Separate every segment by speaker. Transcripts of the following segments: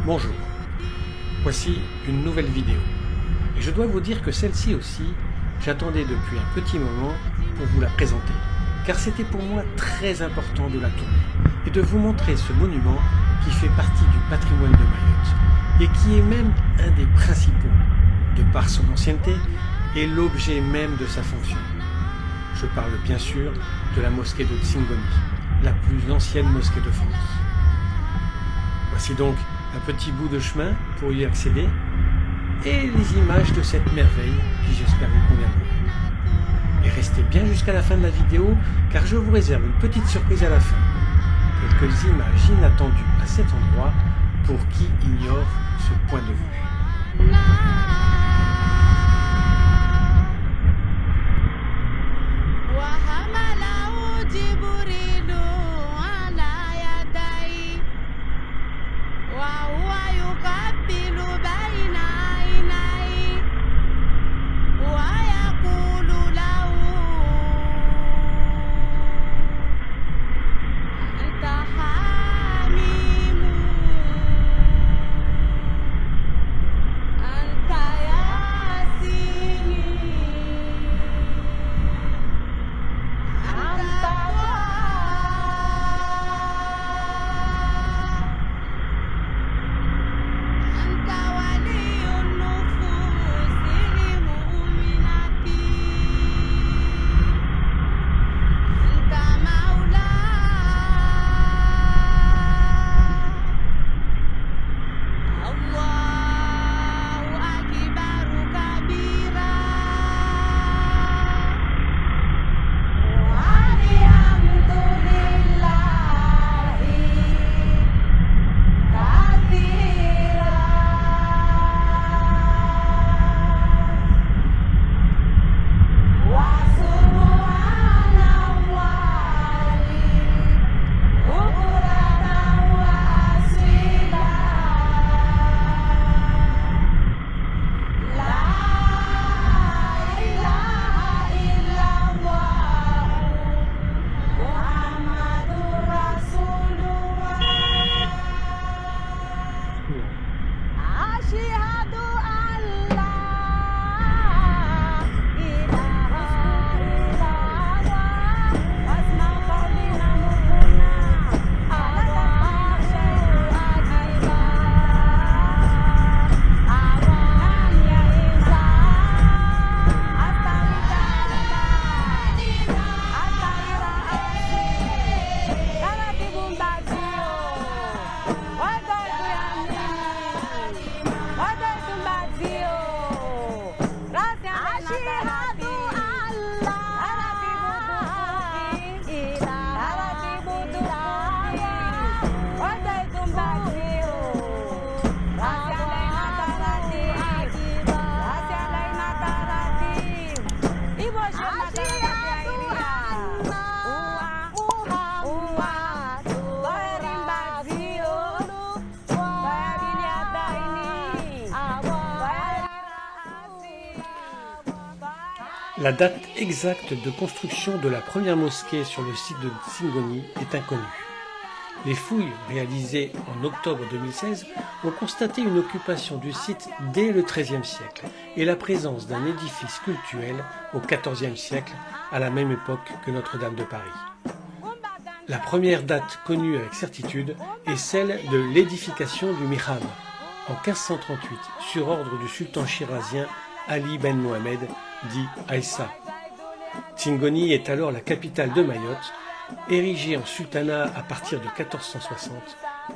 Speaker 1: Bonjour, voici une nouvelle vidéo. Et je dois vous dire que celle-ci aussi, j'attendais depuis un petit moment pour vous la présenter. Car c'était pour moi très important de la tourner et de vous montrer ce monument qui fait partie du patrimoine de Mayotte et qui est même un des principaux, de par son ancienneté et l'objet même de sa fonction. Je parle bien sûr de la mosquée de Tsingoni, la plus ancienne mosquée de France. Voici donc un petit bout de chemin pour y accéder et les images de cette merveille qui j'espère vous conviendront. Et restez bien jusqu'à la fin de la vidéo car je vous réserve une petite surprise à la fin. Quelques images inattendues à cet endroit pour qui ignore ce point de vue. La date exacte de construction de la première mosquée sur le site de Tsingoni est inconnue. Les fouilles réalisées en octobre 2016 ont constaté une occupation du site dès le XIIIe siècle et la présence d'un édifice cultuel au XIVe siècle, à la même époque que Notre-Dame de Paris. La première date connue avec certitude est celle de l'édification du mihrab en 1538 sur ordre du sultan shirazien Ali Ben Mohamed, dit Aïssa. Tsingoni est alors la capitale de Mayotte, érigée en sultanat à partir de 1460,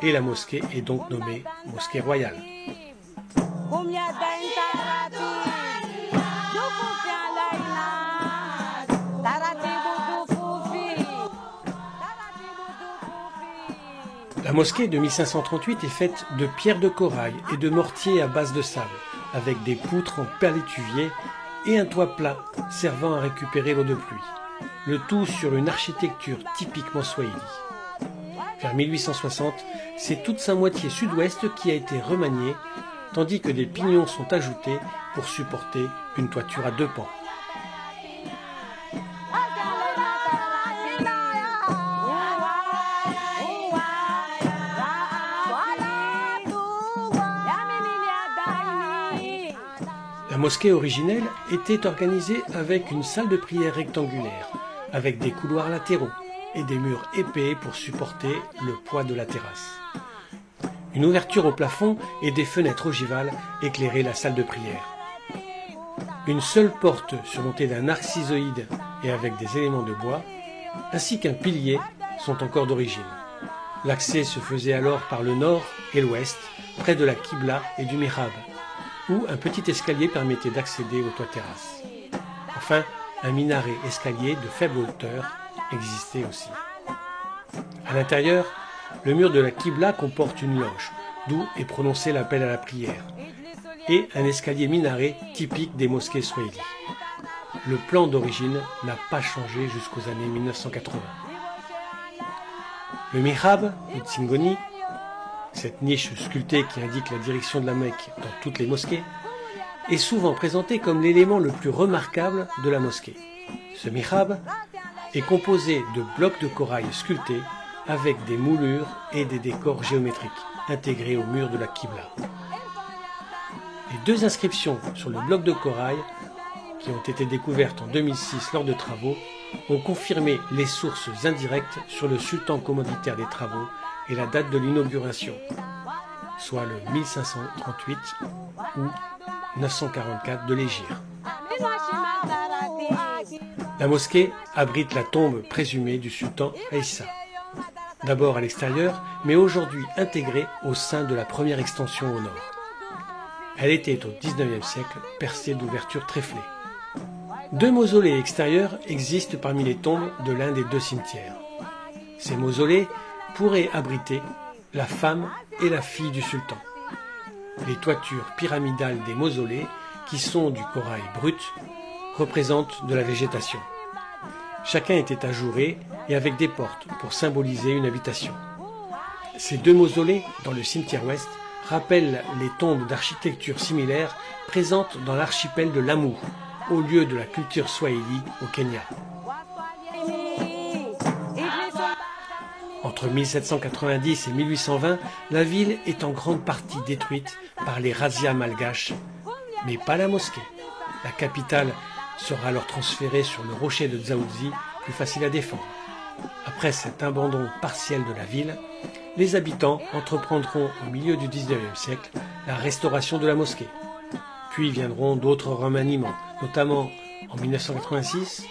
Speaker 1: et la mosquée est donc nommée Mosquée Royale. La mosquée de 1538 est faite de pierres de corail et de mortier à base de sable, avec des poutres en perlétuvier et un toit plat servant à récupérer l'eau de pluie. Le tout sur une architecture typiquement swahili. Vers 1860, c'est toute sa moitié sud-ouest qui a été remaniée, tandis que des pignons sont ajoutés pour supporter une toiture à deux pans. mosquée originelle était organisée avec une salle de prière rectangulaire, avec des couloirs latéraux et des murs épais pour supporter le poids de la terrasse. Une ouverture au plafond et des fenêtres ogivales éclairaient la salle de prière. Une seule porte surmontée d'un arc cisailloïde et avec des éléments de bois, ainsi qu'un pilier, sont encore d'origine. L'accès se faisait alors par le nord et l'ouest, près de la Qibla et du Mihrab, où un petit escalier permettait d'accéder au toit-terrasse. Enfin, un minaret escalier de faible hauteur existait aussi. À l'intérieur, le mur de la Qibla comporte une loge, d'où est prononcé l'appel à la prière, et un escalier minaret typique des mosquées swahili. Le plan d'origine n'a pas changé jusqu'aux années 1980. Le mihrab, ou tsingoni, cette niche sculptée qui indique la direction de la Mecque dans toutes les mosquées, est souvent présenté comme l'élément le plus remarquable de la mosquée. Ce mihrab est composé de blocs de corail sculptés avec des moulures et des décors géométriques intégrés au mur de la Qibla. Les deux inscriptions sur le bloc de corail, qui ont été découvertes en 2006 lors de travaux, ont confirmé les sources indirectes sur le sultan commanditaire des travaux et la date de l'inauguration, soit le 1538 ou 944 de l'Hégire. La mosquée abrite la tombe présumée du sultan Aïssa, d'abord à l'extérieur, mais aujourd'hui intégrée au sein de la première extension au nord. Elle était au XIXe siècle percée d'ouvertures tréflées. Deux mausolées extérieurs existent parmi les tombes de l'un des deux cimetières. Ces mausolées pourraient abriter la femme et la fille du sultan. Les toitures pyramidales des mausolées, qui sont du corail brut, représentent de la végétation. Chacun était ajouré et avec des portes pour symboliser une habitation. Ces deux mausolées, dans le cimetière ouest, rappellent les tombes d'architecture similaire présentes dans l'archipel de Lamu, au lieu de la culture swahili au Kenya. Entre 1790 et 1820, la ville est en grande partie détruite par les razzias malgaches, mais pas la mosquée. La capitale sera alors transférée sur le rocher de Dzaoudzi, plus facile à défendre. Après cet abandon partiel de la ville, les habitants entreprendront au milieu du XIXe siècle la restauration de la mosquée. Puis viendront d'autres remaniements, notamment en 1986,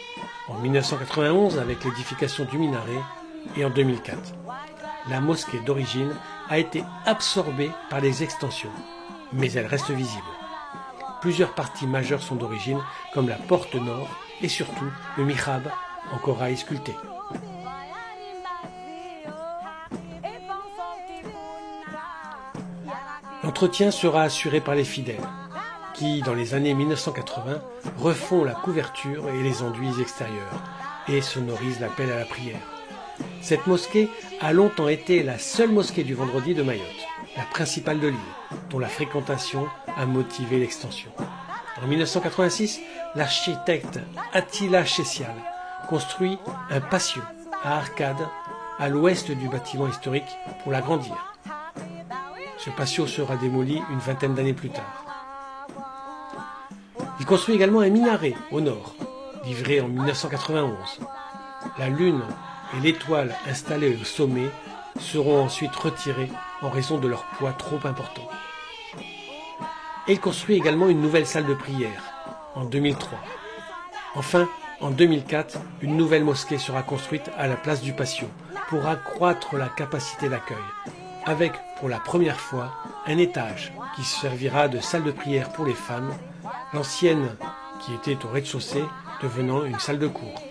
Speaker 1: en 1991 avec l'édification du minaret et en 2004. La mosquée d'origine a été absorbée par les extensions, mais elle reste visible. Plusieurs parties majeures sont d'origine, comme la porte nord et surtout le mihrab en corail sculpté. L'entretien sera assuré par les fidèles, qui, dans les années 1980, refont la couverture et les enduits extérieurs et sonorisent l'appel à la prière. Cette mosquée a longtemps été la seule mosquée du vendredi de Mayotte, la principale de l'île, dont la fréquentation a motivé l'extension. En 1986, l'architecte Attila Chessial construit un patio à arcades à l'ouest du bâtiment historique pour l'agrandir. Ce patio sera démoli une vingtaine d'années plus tard. Il construit également un minaret au nord, livré en 1991. La lune et l'étoile installées au sommet seront ensuite retirées en raison de leur poids trop important. Et il construit également une nouvelle salle de prière en 2003. Enfin, en 2004, une nouvelle mosquée sera construite à la place du patio pour accroître la capacité d'accueil, avec pour la première fois un étage qui servira de salle de prière pour les femmes, l'ancienne qui était au rez-de-chaussée devenant une salle de cours.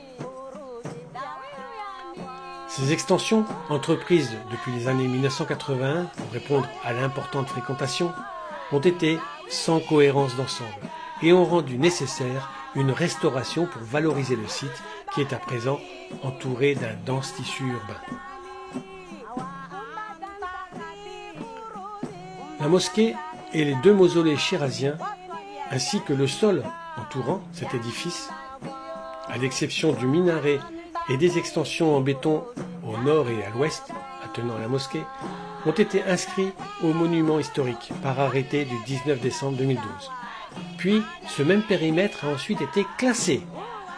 Speaker 1: Ces extensions, entreprises depuis les années 1981 pour répondre à l'importante fréquentation, ont été sans cohérence d'ensemble et ont rendu nécessaire une restauration pour valoriser le site qui est à présent entouré d'un dense tissu urbain. La mosquée et les deux mausolées shiraziens, ainsi que le sol entourant cet édifice, à l'exception du minaret et des extensions en béton au nord et à l'ouest, attenant à la mosquée, ont été inscrits aux monuments historiques par arrêté du 19 décembre 2012. Puis, ce même périmètre a ensuite été classé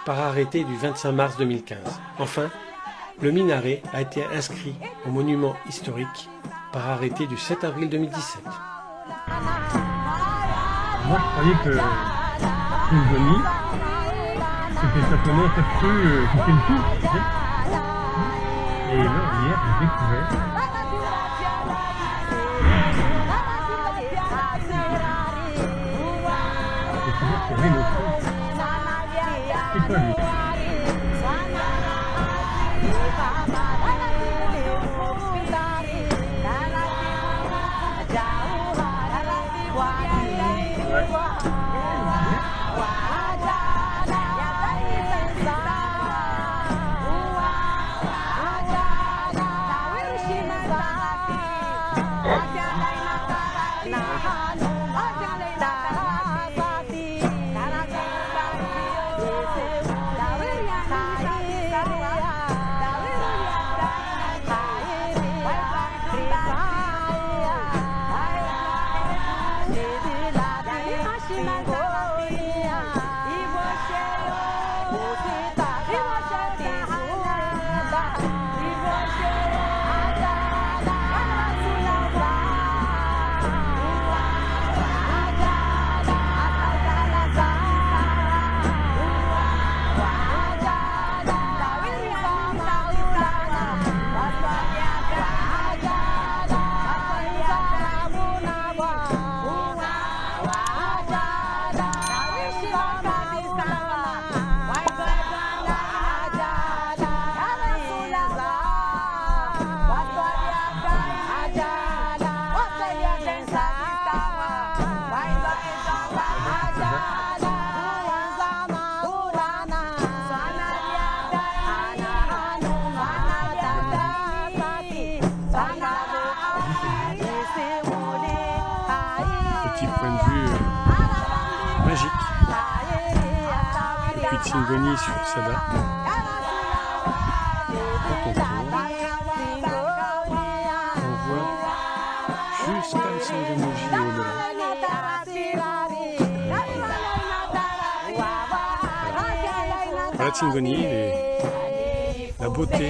Speaker 1: par arrêté du 25 mars 2015. Enfin, le minaret a été inscrit au monument historique par arrêté du 7 avril 2017.
Speaker 2: Moi, je croyais que Singoni, c'était simplement cette rue qui fait le tour. Et là, hier, j'ai découvert qu'il y avait le fond. C'est quoi lui?
Speaker 1: Petit point de vue magique depuis Tsingoni sur Sada. Quand on tourne, on voit jusqu'à le Sangemuji au-delà. Voilà Tsingoni, la beauté